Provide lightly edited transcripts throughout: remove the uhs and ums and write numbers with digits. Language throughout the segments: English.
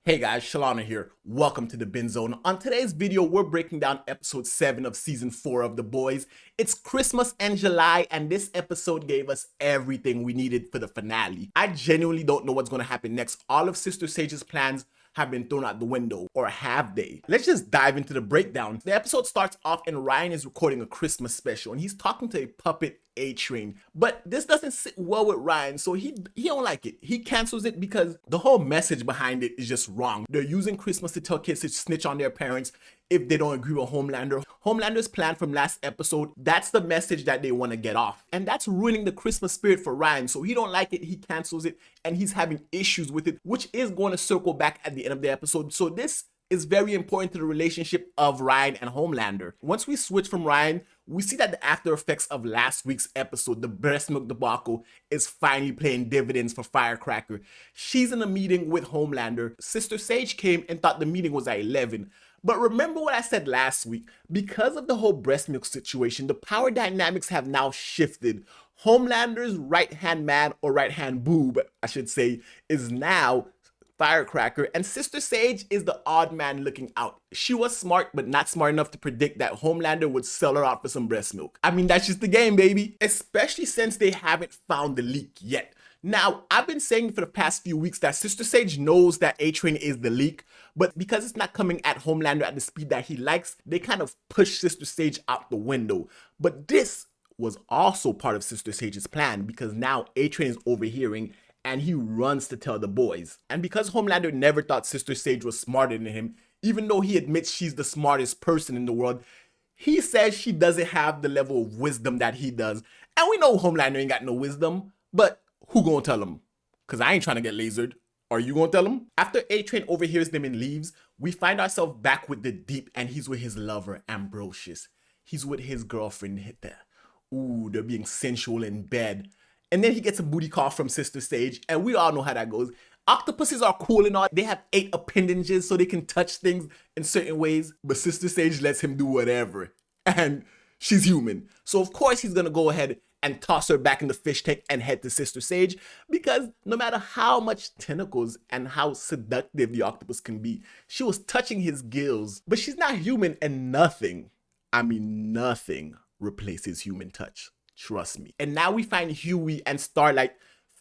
Hey guys, Shalana here. Welcome to the Bin Zone. On today's video, we're breaking down episode 7 of season 4 of The Boys. It's Christmas and July, and this episode gave us everything we needed for the finale. I genuinely don't know what's going to happen next. All of Sister Sage's plans have been thrown out the window, or have they? Let's just dive into the breakdown. The episode starts off and Ryan is recording a Christmas special and he's talking to a puppet A-Train, but this doesn't sit well with Ryan, so he don't like it. He cancels it because the whole message behind it is just wrong. They're using Christmas to tell kids to snitch on their parents if they don't agree with Homelander. Homelander's plan from last episode, that's the message that they want to get off. And that's ruining the Christmas spirit for Ryan, so he don't like it, he cancels it, and he's having issues with it, which is going to circle back at the end of the episode. So this is very important to the relationship of Ryan and Homelander. Once we switch from Ryan, we see that the after effects of last week's episode, the breast milk debacle, is finally paying dividends for Firecracker. She's in a meeting with Homelander. Sister Sage came and thought the meeting was at 11. But remember what I said last week? Because of the whole breast milk situation, the power dynamics have now shifted. Homelander's right-hand man, or right-hand boob, I should say, is now Firecracker, and Sister Sage is the odd man looking out. She was smart, but not smart enough to predict that Homelander would sell her out for some breast milk. I mean, that's just the game, baby. Especially since they haven't found the leak yet. Now, I've been saying for the past few weeks that Sister Sage knows that A-Train is the leak, but because it's not coming at Homelander at the speed that he likes, they kind of push Sister Sage out the window. But this was also part of Sister Sage's plan, because now A-Train is overhearing and he runs to tell the boys. And because Homelander never thought Sister Sage was smarter than him, even though he admits she's the smartest person in the world, he says she doesn't have the level of wisdom that he does. And we know Homelander ain't got no wisdom, but who gonna tell him? Cause I ain't trying to get lasered. Are you gonna tell him? After A-Train overhears them and leaves, we find ourselves back with the Deep, and he's with his lover, Ambrosius. He's with his girlfriend, Hitta. Ooh, they're being sensual in bed. And then he gets a booty call from Sister Sage, and we all know how that goes. Octopuses are cool and all. They have 8 appendages so they can touch things in certain ways, but Sister Sage lets him do whatever. And she's human. So of course he's gonna go ahead and toss her back in the fish tank and head to Sister Sage, because no matter how much tentacles and how seductive the octopus can be, she was touching his gills. But she's not human, and nothing, I mean nothing, replaces human touch. Trust me. And now we find Hughie and Starlight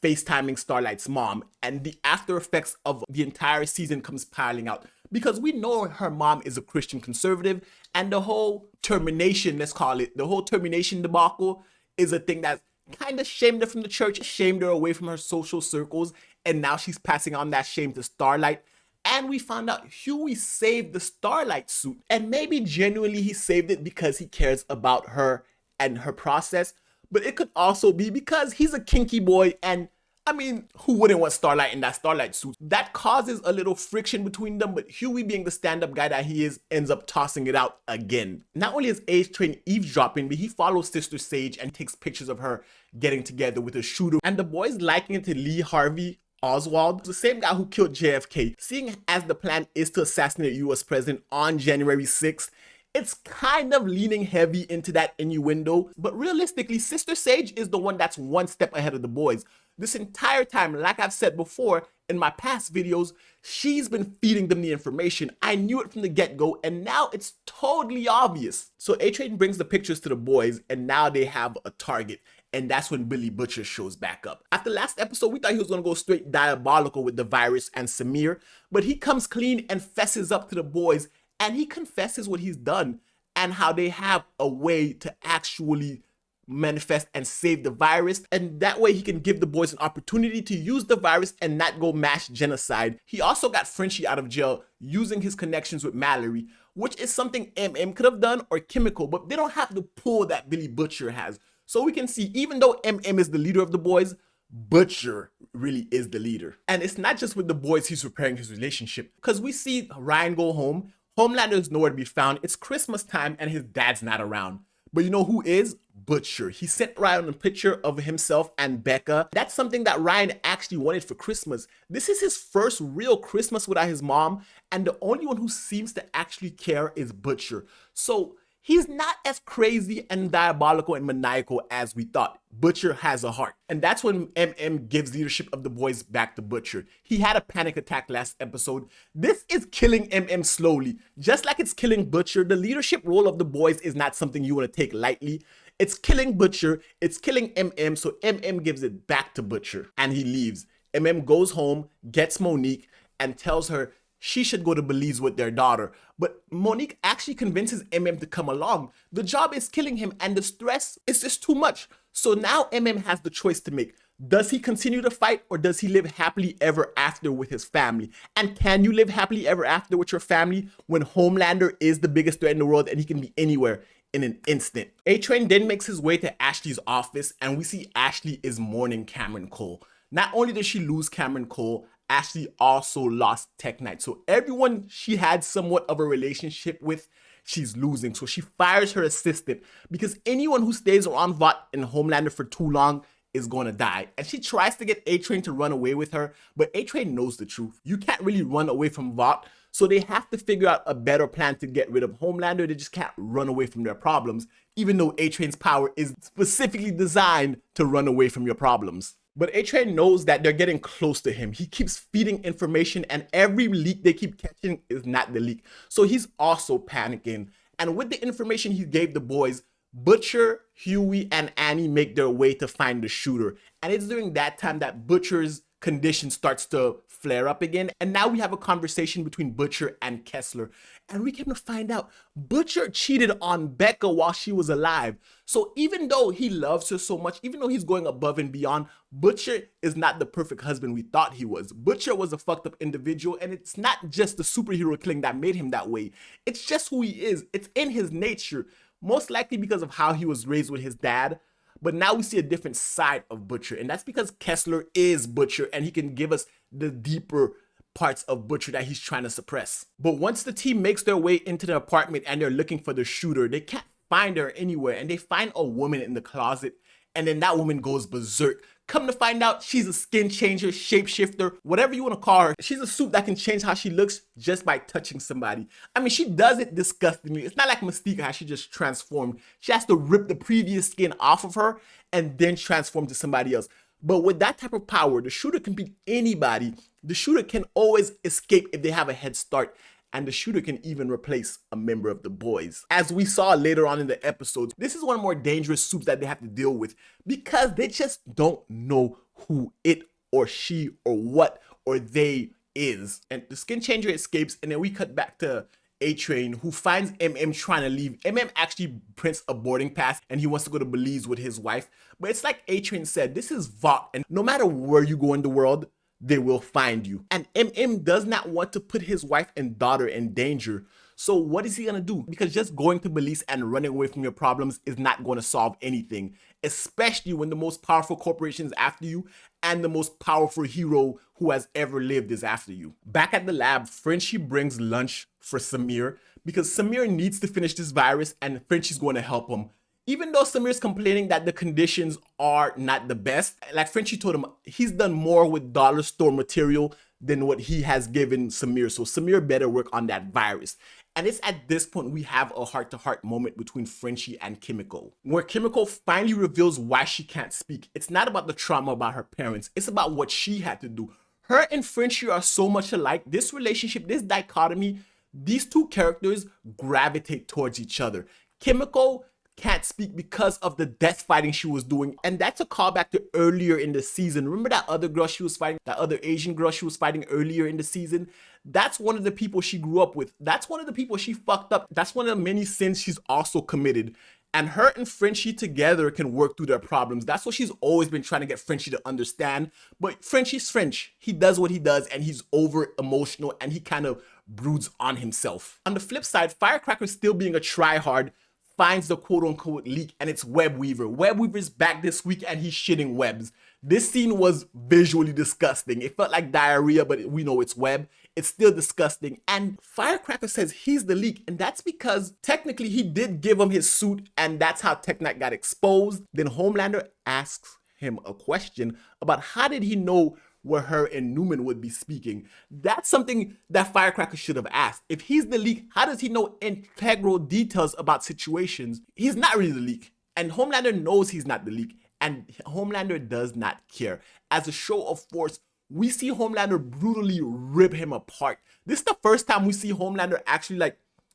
FaceTiming Starlight's mom, and the after effects of the entire season comes piling out, because we know her mom is a Christian conservative, and the whole termination, let's call it, the whole termination debacle is a thing that's kind of shamed her from the church, shamed her away from her social circles, and now she's passing on that shame to Starlight. And we found out Hughie saved the Starlight suit, and maybe genuinely he saved it because he cares about her and her process, but it could also be because he's a kinky boy, and I mean, who wouldn't want Starlight in that Starlight suit? That causes a little friction between them, but Hughie, being the stand-up guy that he is, ends up tossing it out again. Not only is A-Train eavesdropping, but he follows Sister Sage and takes pictures of her getting together with a shooter, and the boys liking it to Lee Harvey Oswald, the same guy who killed JFK. Seeing as the plan is to assassinate US President on January 6th, it's kind of leaning heavy into that innuendo, but realistically, Sister Sage is the one that's one step ahead of the boys. This entire time, like I've said before in my past videos, she's been feeding them the information. I knew it from the get-go, and now it's totally obvious. So A-Train brings the pictures to the boys, and now they have a target. And that's when Billy Butcher shows back up. After last episode, we thought he was gonna go straight diabolical with the virus and Samir, but he comes clean and fesses up to the boys, and he confesses what he's done and how they have a way to actually manifest and save the virus, and that way he can give the boys an opportunity to use the virus and not go mass genocide. He also got Frenchie out of jail using his connections with Mallory, which is something MM could have done, or Chemical, but they don't have the pull that Billy Butcher has. So we can see, even though MM is the leader of the boys, Butcher really is the leader. And it's not just with the boys he's repairing his relationship, because we see Ryan go home, Homelander is nowhere to be found, it's Christmas time and his dad's not around. But you know who is? Butcher. He sent Ryan a picture of himself and Becca. That's something that Ryan actually wanted for Christmas. This is his first real Christmas without his mom, and the only one who seems to actually care is Butcher. So he's not as crazy and diabolical and maniacal as we thought. Butcher has a heart. And that's when MM gives leadership of the boys back to Butcher. He had a panic attack last episode. This is killing MM slowly. Just like it's killing Butcher, the leadership role of the boys is not something you want to take lightly. It's killing Butcher, it's killing MM, so MM gives it back to Butcher and he leaves. MM goes home, gets Monique, and tells her she should go to Belize with their daughter. But Monique actually convinces MM to come along. The job is killing him and the stress is just too much. So now MM has the choice to make. Does he continue to fight or does he live happily ever after with his family? And can you live happily ever after with your family when Homelander is the biggest threat in the world and he can be anywhere in an instant? A-Train then makes his way to Ashley's office and we see Ashley is mourning Cameron Cole. Not only did she lose Cameron Cole, Ashley also lost Tek Knight. So everyone she had somewhat of a relationship with, she's losing. So she fires her assistant because anyone who stays around Vought and Homelander for too long is going to die. And she tries to get A-Train to run away with her, but A-Train knows the truth. You can't really run away from Vought, so they have to figure out a better plan to get rid of Homelander. They just can't run away from their problems, even though A-Train's power is specifically designed to run away from your problems. But A-Train knows that they're getting close to him. He keeps feeding information and every leak they keep catching is not the leak. So he's also panicking. And with the information he gave the boys, Butcher, Huey, and Annie make their way to find the shooter. And it's during that time that Butcher's condition starts to flare up again. And now we have a conversation between Butcher and Kessler. And we came to find out Butcher cheated on Becca while she was alive. So even though he loves her so much, even though he's going above and beyond, Butcher is not the perfect husband we thought he was. Butcher was a fucked up individual, and it's not just the superhero killing that made him that way. It's just who he is. It's in his nature, most likely because of how he was raised with his dad. But now we see a different side of Butcher, and that's because Kessler is Butcher and he can give us the deeper parts of Butcher that he's trying to suppress. But once the team makes their way into the apartment and they're looking for the shooter, they can't find her anywhere, and they find a woman in the closet, and then that woman goes berserk. Come to find out, she's a skin changer, shapeshifter, whatever you want to call her. She's a suit that can change how she looks just by touching somebody. I mean, she does it disgustingly. It's not like Mystique, how she just transformed. She has to rip the previous skin off of her and then transform to somebody else. But with that type of power, the shooter can beat anybody. The shooter can always escape if they have a head start. And the shooter can even replace a member of the boys. As we saw later on in the episodes, this is one of the more dangerous suits that they have to deal with because they just don't know who it or she or what or they is. And the skin changer escapes, and then we cut back to A-Train, who finds MM trying to leave. MM actually prints a boarding pass and he wants to go to Belize with his wife. But it's like A-Train said, this is Vought, and no matter where you go in the world, they will find you. And MM does not want to put his wife and daughter in danger. So what is he gonna do? Because just going to Belize and running away from your problems is not going to solve anything, especially when the most powerful corporation is after you and the most powerful hero who has ever lived is after you. Back at the lab, Frenchie brings lunch for Samir because Samir needs to finish this virus and Frenchie's going to help him. Even though Samir's complaining that the conditions are not the best, like Frenchie told him, he's done more with dollar store material than what he has given Samir. So Samir better work on that virus. And it's at this point we have a heart-to-heart moment between Frenchie and Kimiko, where Kimiko finally reveals why she can't speak. It's not about the trauma about her parents. It's about what she had to do. Her and Frenchie are so much alike. This relationship, this dichotomy, these two characters gravitate towards each other. Kimiko can't speak because of the death fighting she was doing, and that's a callback to earlier in the season. Remember that other girl she was fighting, that other Asian girl she was fighting earlier in the season? That's one of the people she grew up with. That's one of the people she fucked up. That's one of the many sins she's also committed. And her and Frenchie together can work through their problems. That's what she's always been trying to get Frenchie to understand. But Frenchie's French. He does what he does, and he's over emotional, and he kind of broods on himself. On the flip side, Firecracker, still being a tryhard, finds the quote-unquote leak, and it's Web Weaver. Web Weaver's back this week and he's shitting webs. This scene was visually disgusting. It felt like diarrhea, but we know it's web. It's still disgusting. And Firecracker says he's the leak, and that's because technically he did give him his suit, and that's how Tek Knight got exposed. Then Homelander asks him a question about how did he know where her and Newman would be speaking. That's something that Firecracker should have asked. If he's the leak, how does he know integral details about situations? He's not really the leak. And Homelander knows he's not the leak. And Homelander does not care. As a show of force, we see Homelander brutally rip him apart. This is the first time we see Homelander actually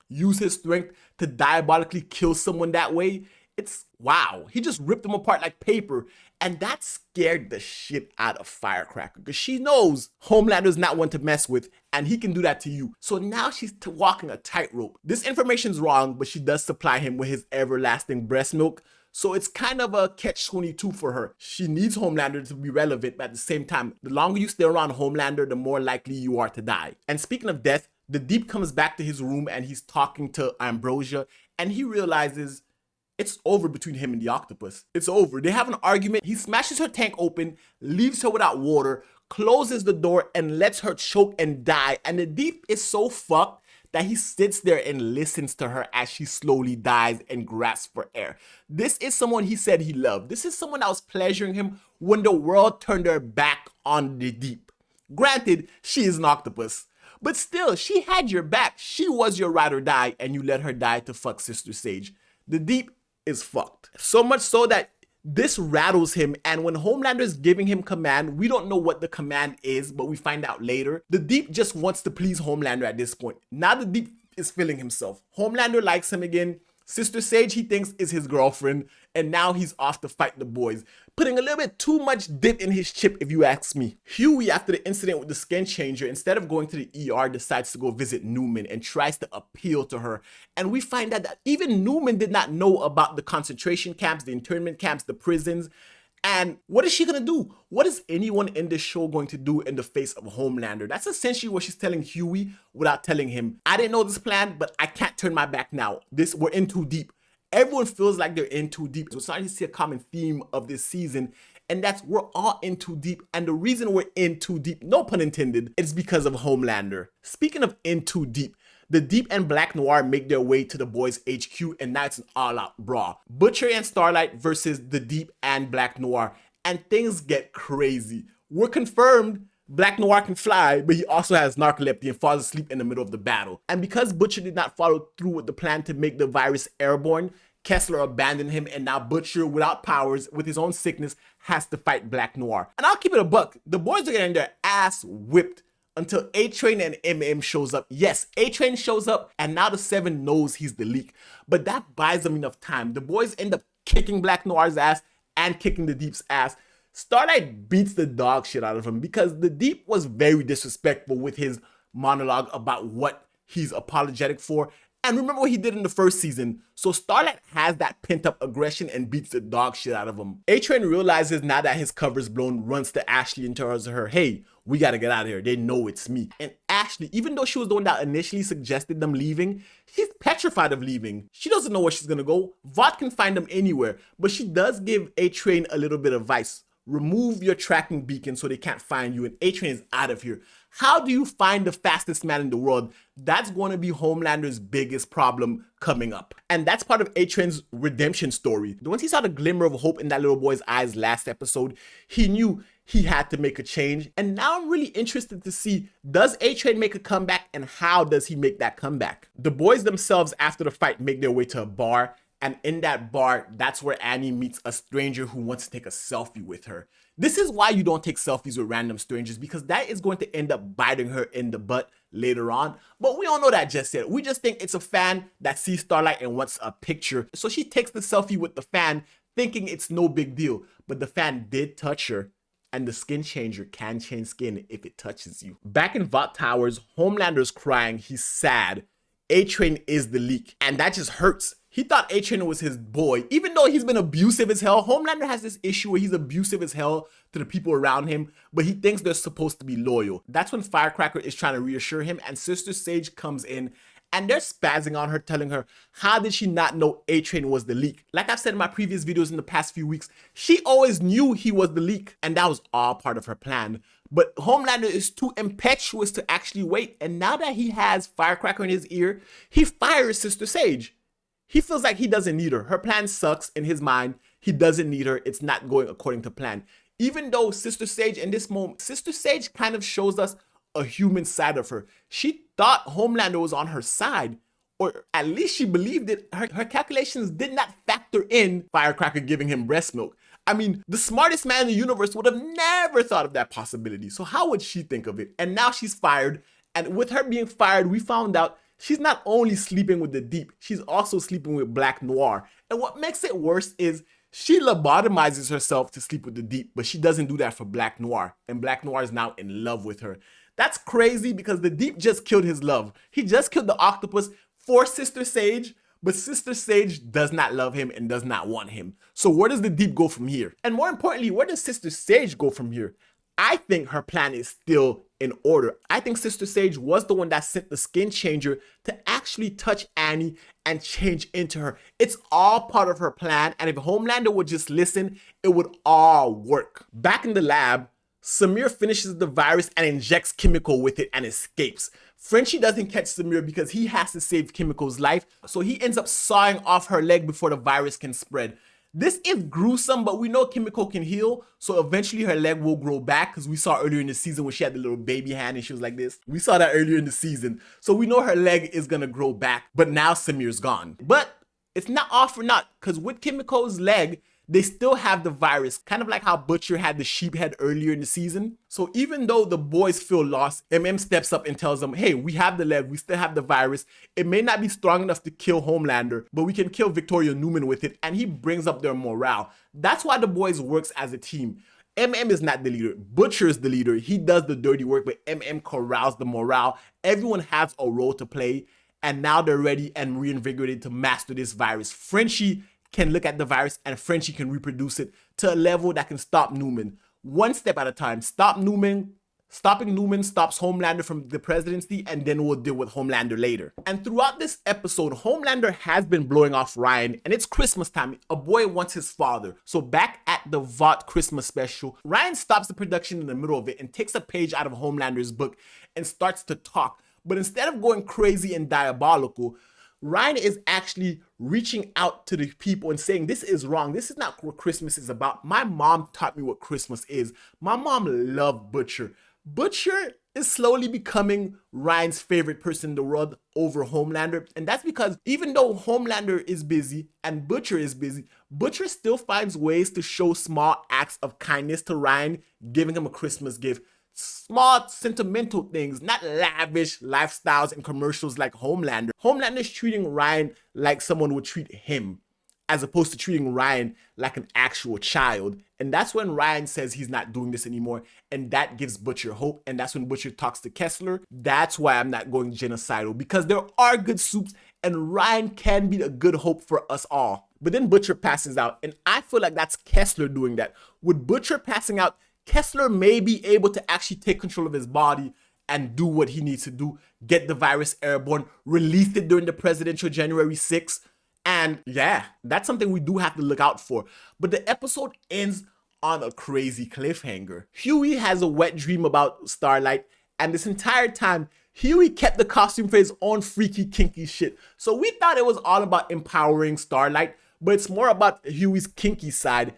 use his strength to diabolically kill someone that way. It's wow. He just ripped him apart like paper. And that scared the shit out of Firecracker because she knows Homelander's not one to mess with and he can do that to you. So now she's walking a tightrope. This information's wrong, but she does supply him with his everlasting breast milk. So it's kind of a catch-22 for her. She needs Homelander to be relevant, but at the same time, the longer you stay around Homelander, the more likely you are to die. And speaking of death, the Deep comes back to his room and he's talking to Ambrosia and he realizes it's over between him and the octopus. It's over. They have an argument. He smashes her tank open, leaves her without water, closes the door and lets her choke and die. And the Deep is so fucked that he sits there and listens to her as she slowly dies and grasps for air. This is someone he said he loved. This is someone that was pleasuring him when the world turned their back on the Deep. Granted, she is an octopus, but still, she had your back. She was your ride or die, and you let her die to fuck Sister Sage. The Deep is fucked. So much so that this rattles him, and when Homelander is giving him command, we don't know what the command is, but we find out later. The Deep just wants to please Homelander at this point. Now the Deep is feeling himself. Homelander likes him again. Sister Sage he thinks is his girlfriend, and now he's off to fight the boys, putting a little bit too much dip in his chip if you ask me. Huey, after the incident with the skin changer, instead of going to the ER, decides to go visit Newman and tries to appeal to her. And we find out that even Newman did not know about the concentration camps, the internment camps, the prisons. And what is she gonna do? What is anyone in this show going to do in the face of Homelander? That's essentially what she's telling Huey without telling him. I didn't know this plan, but I can't turn my back now. We're in too deep. Everyone feels like they're in too deep. So we're starting to see a common theme of this season, and that's we're all in too deep. And the reason we're in too deep, no pun intended, is because of Homelander. Speaking of in too deep, the Deep and Black Noir make their way to the boys' HQ, and now it's an all-out brawl. Butcher and Starlight versus the Deep and Black Noir, and things get crazy. We're confirmed Black Noir can fly, but he also has narcolepsy and falls asleep in the middle of the battle. And because Butcher did not follow through with the plan to make the virus airborne, Kessler abandoned him, and now Butcher, without powers, with his own sickness, has to fight Black Noir. And I'll keep it a buck. The boys are getting their ass whipped until A-Train and MM shows up. Yes, A-Train shows up, and now the Seven knows he's the leak. But that buys them enough time. The boys end up kicking Black Noir's ass and kicking the Deep's ass. Starlight beats the dog shit out of him because the Deep was very disrespectful with his monologue about what he's apologetic for. And remember what he did in the first season. So Starlight has that pent-up aggression and beats the dog shit out of him. A-Train realizes now that his cover's blown, runs to Ashley and tells her, hey, we gotta get out of here. They know it's me. And Ashley, even though she was the one that initially suggested them leaving, she's petrified of leaving. She doesn't know where she's gonna go. Vought can find them anywhere, but she does give A-Train a little bit of advice. Remove your tracking beacon so they can't find you, and A-Train is out of here. How do you find the fastest man in the world? That's going to be Homelander's biggest problem coming up. And that's part of A-Train's redemption story. Once he saw the glimmer of hope in that little boy's eyes last episode, he knew he had to make a change. And now I'm really interested to see, does A-Train make a comeback, and how does he make that comeback? The boys themselves, after the fight, make their way to a bar. And in that bar, that's where Annie meets a stranger who wants to take a selfie with her. This is why you don't take selfies with random strangers, because that is going to end up biting her in the butt later on. But we don't know that just yet. We just think it's a fan that sees Starlight and wants a picture. So she takes the selfie with the fan, thinking it's no big deal. But the fan did touch her, and the skin changer can change skin if it touches you. Back in Vought Towers, Homelander's crying. He's sad. A-Train is the leak, and that just hurts. He thought A-Train was his boy, even though he's been abusive as hell. Homelander has this issue where he's abusive as hell to the people around him, but he thinks they're supposed to be loyal. That's when Firecracker is trying to reassure him, and Sister Sage comes in, and they're spazzing on her, telling her, how did she not know A-Train was the leak? Like I've said in my previous videos in the past few weeks, she always knew he was the leak, and that was all part of her plan. But Homelander is too impetuous to actually wait, and now that he has Firecracker in his ear, he fires Sister Sage. He feels like he doesn't need her. Her plan sucks in his mind. He doesn't need her. It's not going according to plan. Even though Sister Sage in this moment, Sister Sage kind of shows us a human side of her. She thought Homelander was on her side, or at least she believed it. Her calculations did not factor in Firecracker giving him breast milk. I mean, the smartest man in the universe would have never thought of that possibility. So how would she think of it? And now she's fired. And with her being fired, we found out she's not only sleeping with the Deep, she's also sleeping with Black Noir. And what makes it worse is she lobotomizes herself to sleep with the Deep, but she doesn't do that for Black Noir. And Black Noir is now in love with her. That's crazy because the Deep just killed his love. He just killed the octopus for Sister Sage, but Sister Sage does not love him and does not want him. So where does the Deep go from here? And more importantly, where does Sister Sage go from here? I think her plan is still in order. I think Sister Sage was the one that sent the Skin Changer to actually touch Annie and change into her. It's all part of her plan, and if Homelander would just listen, it would all work. Back in the lab, Samir finishes the virus and injects Kimiko with it and escapes. Frenchie doesn't catch Samir because he has to save Kimiko's life, so he ends up sawing off her leg before the virus can spread. This is gruesome, but we know Kimiko can heal, so eventually her leg will grow back, because we saw earlier in the season when she had the little baby hand and she was like this. We saw that earlier in the season, so we know her leg is gonna grow back, but now Samir's gone. But it's not all for naught, because with Kimiko's leg, they still have the virus, kind of like how Butcher had the sheep head earlier in the season. So even though the boys feel lost, MM steps up and tells them, hey, we have the leg, we still have the virus. It may not be strong enough to kill Homelander, but we can kill Victoria Newman with it, and he brings up their morale. That's why the boys works as a team. MM is not the leader, Butcher is the leader. He does the dirty work, but MM corrals the morale. Everyone has a role to play, and now they're ready and reinvigorated to master this virus. Frenchie can look at the virus and Frenchie can reproduce it to a level that can stop Newman. One step at a time. Stopping Newman stops Homelander from the presidency, and then we'll deal with Homelander later. And throughout this episode, Homelander has been blowing off Ryan, and it's Christmas time. A boy wants his father. So back at the Vought Christmas special, Ryan stops the production in the middle of it and takes a page out of Homelander's book and starts to talk. But instead of going crazy and diabolical, Ryan is actually reaching out to the people and saying, this is wrong. This is not what Christmas is about. My mom taught me what Christmas is. My mom loved Butcher. Butcher is slowly becoming Ryan's favorite person in the world over Homelander. And that's because even though Homelander is busy and Butcher is busy, Butcher still finds ways to show small acts of kindness to Ryan, giving him a Christmas gift. Small sentimental things, not lavish lifestyles and commercials like Homelander. Homelander is treating Ryan like someone would treat him, as opposed to treating Ryan like an actual child. And that's when Ryan says he's not doing this anymore, and that gives Butcher hope. And that's when Butcher talks to Kessler. That's why I'm not going genocidal, because there are good soups and Ryan can be a good hope for us all. But then Butcher passes out, and I feel like that's Kessler doing that. With Butcher passing out, Kessler may be able to actually take control of his body and do what he needs to do, get the virus airborne, release it during the presidential January 6th. And yeah, that's something we do have to look out for. But the episode ends on a crazy cliffhanger. Huey has a wet dream about Starlight, and this entire time, Huey kept the costume for his own freaky, kinky shit. So we thought it was all about empowering Starlight, but it's more about Huey's kinky side.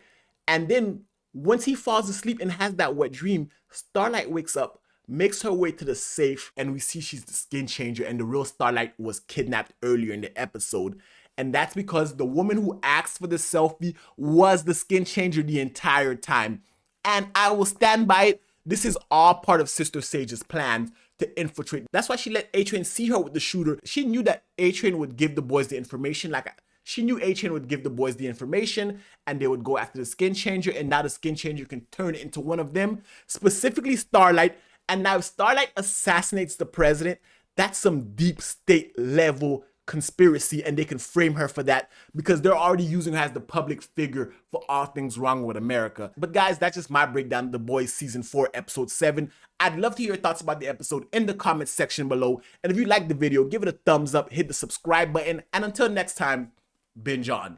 And then once he falls asleep and has that wet dream, Starlight wakes up, makes her way to the safe, and we see she's the Skin Changer, and the real Starlight was kidnapped earlier in the episode. And that's because the woman who asked for the selfie was the Skin Changer the entire time. And I will stand by it. This is all part of Sister Sage's plan to infiltrate. That's why she let A-Train see her with the shooter. She knew that A-Train would give the boys the information. She knew A-Train would give the boys the information and they would go after the Skin Changer, and now the Skin Changer can turn into one of them, specifically Starlight. And now if Starlight assassinates the president, that's some deep state level conspiracy, and they can frame her for that because they're already using her as the public figure for all things wrong with America. But guys, that's just my breakdown of The Boys Season 4, Episode 7. I'd love to hear your thoughts about the episode in the comments section below. And if you liked the video, give it a thumbs up, hit the subscribe button, and until next time, binge on.